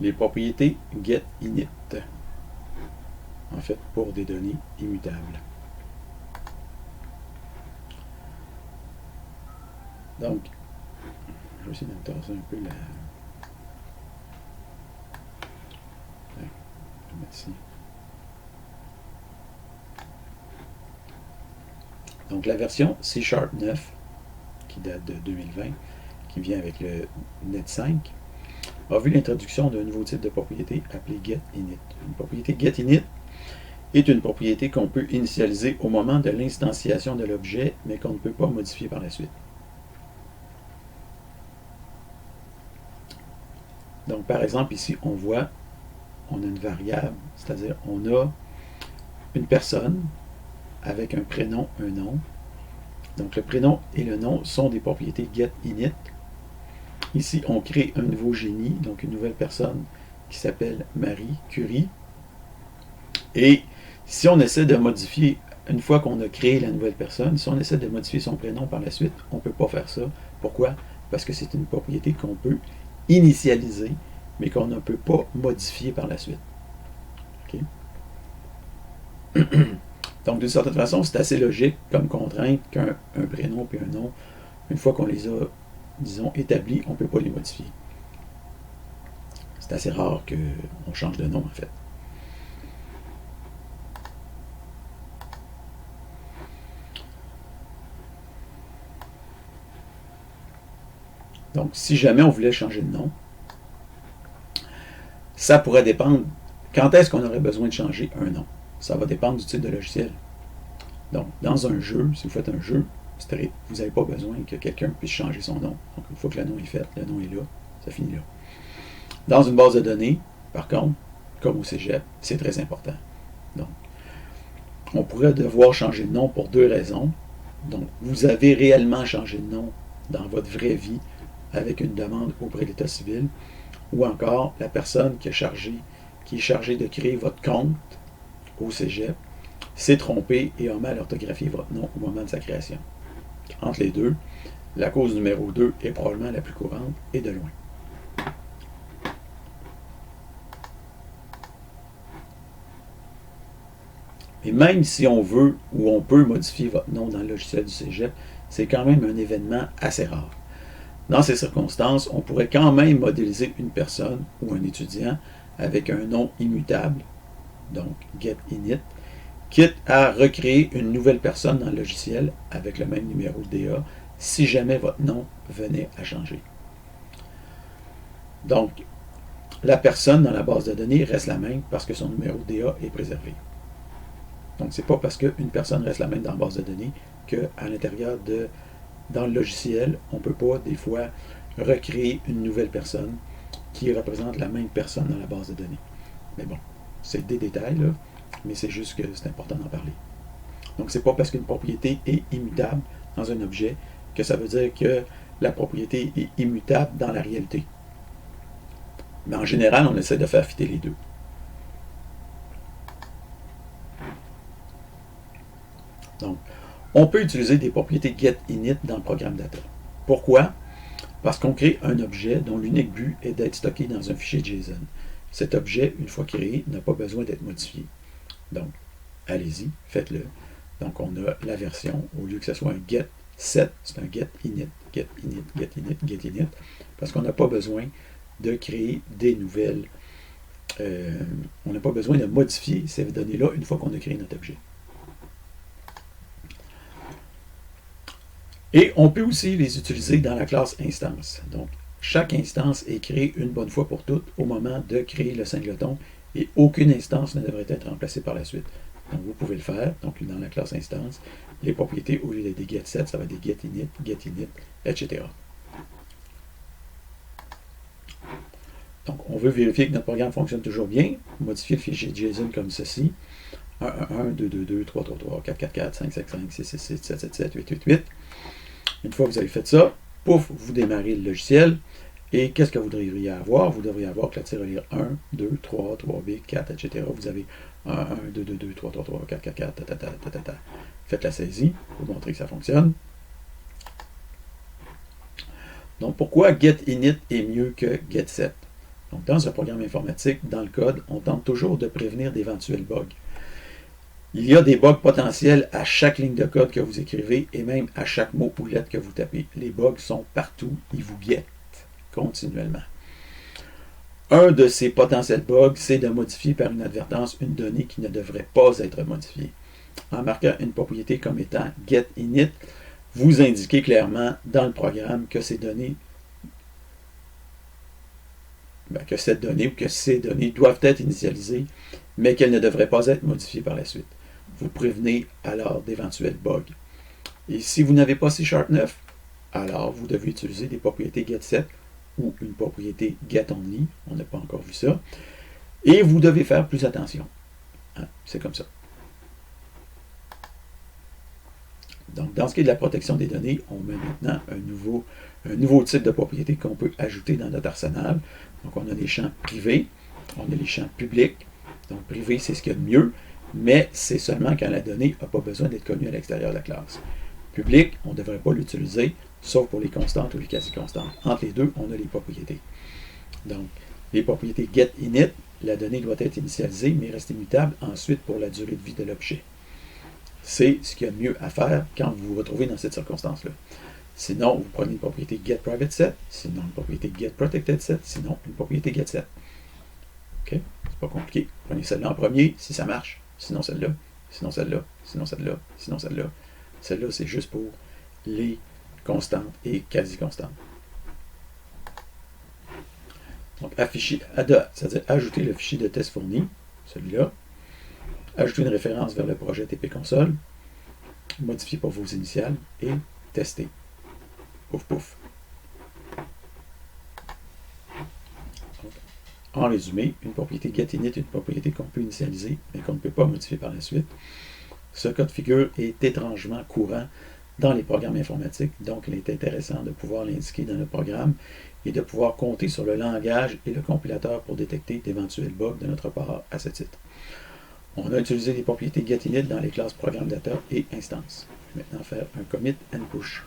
les propriétés getInit, en fait, pour des données immutables. Donc, je vais essayer de tasser un peu la... Je vais mettre ici. Donc, la version C# 9, qui date de 2020, qui vient avec le Net 5, a vu l'introduction d'un nouveau type de propriété appelé getInit. Une propriété getInit est une propriété qu'on peut initialiser au moment de l'instanciation de l'objet, mais qu'on ne peut pas modifier par la suite. Donc, par exemple, ici, on voit, on a une variable, c'est-à-dire on a une personne avec un prénom, un nom. Donc, le prénom et le nom sont des propriétés getInit. Ici, on crée un nouveau génie, donc une nouvelle personne qui s'appelle Marie Curie. Et si on essaie de modifier, une fois qu'on a créé la nouvelle personne, si on essaie de modifier son prénom par la suite, on ne peut pas faire ça. Pourquoi? Parce que c'est une propriété qu'on peut initialiser, mais qu'on ne peut pas modifier par la suite. Okay? Donc, d'une certaine façon, c'est assez logique comme contrainte qu'un prénom et un nom, une fois qu'on les a, disons, établis, on ne peut pas les modifier. C'est assez rare qu'on change de nom, en fait. Donc, si jamais on voulait changer de nom, ça pourrait dépendre quand est-ce qu'on aurait besoin de changer un nom. Ça va dépendre du type de logiciel. Donc, dans un jeu, si vous faites un jeu, vous n'avez pas besoin que quelqu'un puisse changer son nom. Donc, une fois que le nom est fait, le nom est là, ça finit là. Dans une base de données, par contre, comme au cégep, c'est très important. Donc, on pourrait devoir changer de nom pour deux raisons. Donc, vous avez réellement changé de nom dans votre vraie vie avec une demande auprès de l'État civil, ou encore la personne qui est chargée de créer votre compte au cégep s'est trompée et a mal orthographié votre nom au moment de sa création. Entre les deux, la cause numéro 2 est probablement la plus courante et de loin. Et même si on veut ou on peut modifier votre nom dans le logiciel du cégep, c'est quand même un événement assez rare. Dans ces circonstances, on pourrait quand même modéliser une personne ou un étudiant avec un nom immutable, donc getInit, quitte à recréer une nouvelle personne dans le logiciel avec le même numéro de DA si jamais votre nom venait à changer. Donc, la personne dans la base de données reste la même parce que son numéro de DA est préservé. Donc, ce n'est pas parce qu'une personne reste la même dans la base de données qu'à l'intérieur dans le logiciel, on ne peut pas, des fois, recréer une nouvelle personne qui représente la même personne dans la base de données. Mais bon, c'est des détails, là, mais c'est juste que c'est important d'en parler. Donc, ce n'est pas parce qu'une propriété est immutable dans un objet que ça veut dire que la propriété est immutable dans la réalité. Mais en général, on essaie de faire fitter les deux. Donc, on peut utiliser des propriétés getInit dans le programme data. Pourquoi? Parce qu'on crée un objet dont l'unique but est d'être stocké dans un fichier JSON. Cet objet, une fois créé, n'a pas besoin d'être modifié. Donc, allez-y, faites-le. Donc, on a la version, au lieu que ce soit un getSet, c'est un getInit, getInit, getInit, getInit, parce qu'on n'a pas besoin de créer des nouvelles. On n'a pas besoin de modifier ces données-là une fois qu'on a créé notre objet. Et on peut aussi les utiliser dans la classe instance. Donc, chaque instance est créée une bonne fois pour toutes au moment de créer le singleton et aucune instance ne devrait être remplacée par la suite. Donc, vous pouvez le faire. Donc, dans la classe instance, les propriétés, au lieu d'être des getSet, ça va être des getInit, getInit, etc. Donc, on veut vérifier que notre programme fonctionne toujours bien. Modifier le fichier JSON comme ceci. 1, 1, 1, 2, 2, 2, 3, 3, 3, 4, 4, 4, 5, 5, 5, 6, 6, 6, 7, 7, 7, 8, 8, 8. Une fois que vous avez fait ça, pouf, vous démarrez le logiciel. Et qu'est-ce que vous devriez avoir? Vous devriez avoir que la tirelire 1, 2, 3, 3B, 4, etc. Vous avez 1, 1, 2, 2, 2, 3, 3, 3, 4, 4, 4, ta, ta, ta, ta, ta, ta. Faites la saisie pour montrer que ça fonctionne. Donc, pourquoi getInit est mieux que getSet? Donc, dans un programme informatique, dans le code, on tente toujours de prévenir d'éventuels bugs. Il y a des bugs potentiels à chaque ligne de code que vous écrivez et même à chaque mot ou lettre que vous tapez. Les bugs sont partout, ils vous guettent continuellement. Un de ces potentiels bugs, c'est de modifier par inadvertance une donnée qui ne devrait pas être modifiée. En marquant une propriété comme étant getInit, vous indiquez clairement dans le programme que ces données, que cette donnée ou que ces données doivent être initialisées, mais qu'elles ne devraient pas être modifiées par la suite. Vous prévenez alors d'éventuels bugs. Et si vous n'avez pas C# 9, alors vous devez utiliser des propriétés getSet ou une propriété getOnly, on n'a pas encore vu ça, et vous devez faire plus attention. Hein, c'est comme ça. Donc, dans ce qui est de la protection des données, on met maintenant un nouveau type de propriété qu'on peut ajouter dans notre arsenal. Donc, on a les champs privés, on a les champs publics. Donc, privé, c'est ce qu'il y a de mieux, mais c'est seulement quand la donnée n'a pas besoin d'être connue à l'extérieur de la classe. Public, on ne devrait pas l'utiliser, sauf pour les constantes ou les quasi-constantes. Entre les deux, on a les propriétés. Donc, les propriétés getInit, la donnée doit être initialisée, mais reste immutable ensuite pour la durée de vie de l'objet. C'est ce qu'il y a de mieux à faire quand vous vous retrouvez dans cette circonstance-là. Sinon, vous prenez une propriété getPrivateSet, sinon une propriété getProtectedSet, sinon une propriété getSet. OK? C'est pas compliqué. Prenez celle-là en premier, si ça marche. Sinon celle-là, sinon celle-là, sinon celle-là, sinon celle-là. Celle-là, c'est juste pour les constantes et quasi-constantes. Donc, afficher ADA, c'est-à-dire ajouter le fichier de test fourni, celui-là. Ajouter une référence vers le projet TP Console. Modifier pour vos initiales et tester. Pouf, pouf. Donc, en résumé, une propriété getInit est une propriété qu'on peut initialiser, mais qu'on ne peut pas modifier par la suite. Ce cas de figure est étrangement courant dans les programmes informatiques, donc il est intéressant de pouvoir l'indiquer dans le programme et de pouvoir compter sur le langage et le compilateur pour détecter d'éventuels bugs de notre part à ce titre. On a utilisé les propriétés getInit dans les classes programme data et instance. Je vais maintenant faire un commit and push.